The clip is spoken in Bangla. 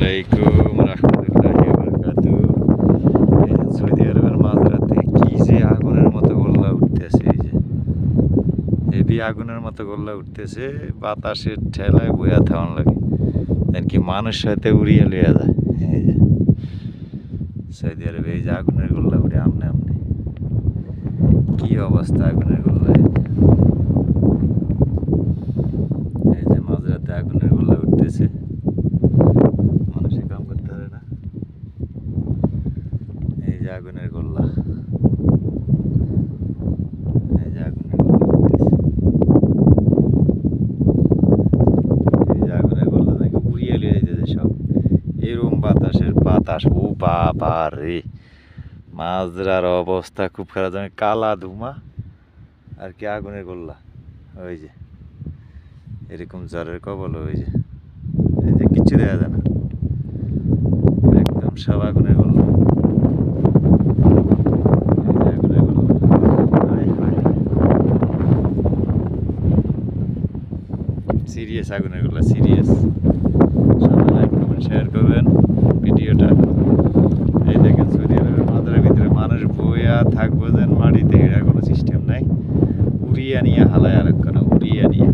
আলাইকুম রাহমাতুল্লাহি ওয়া বারাকাতুহু। সৌদি আরবের মাঝরাতে কি যে আগুনের মতো গোল্লা উঠতেছে, হেভি আগুনের মতো গোল্লা উঠতেছে, বাতাসের ঠেলায় বইয়া থাউন লাগে, কি মানুষ হয়তো উড়িয়ে লইয়া যায়। এই যে সৌদি আরবে এই যে আগুনের গোল্লা উঠে আমনে আমনে, কি অবস্থা আগুনের গোল্লা। এই যে মাঝরাতে আগুনের গোল্লা উঠতেছে, মানুষে কাম করতে পারে না। এই যে আগুনের গোল্লা, এই যে আগুনের গোল্লা উঠতেছে, এই যে আগুনের গোল্লা নাকি উড়িয়ে লিয়ে যেতেছে সব। এরকম বাতাস, ও বাবা রে, মাঝরার অবস্থা খুব খারাপ, জানি কালা ধুমা আর কি আগুনের গোল্লা। ওই যে এরকম জ্বরের কবল, ওই যে এই যে কিচ্ছু দেখা যায় না, একদম সব আগুনের গোল্লা। সিরিয়াস আগুনের গোল্লা, সিরিয়াস। সবাই লাইক কমেন্ট শেয়ার করবেন ভিডিওটা। এই দেখেন সৌদি আরবের মাঝের ভিতরে মানুষ বইয়া থাকবো যেন মাটিতে, এরা কোনো সিস্টেম নাই, উড়িয়ে নিয়ে হালায় আর উড়িয়ে নিয়ে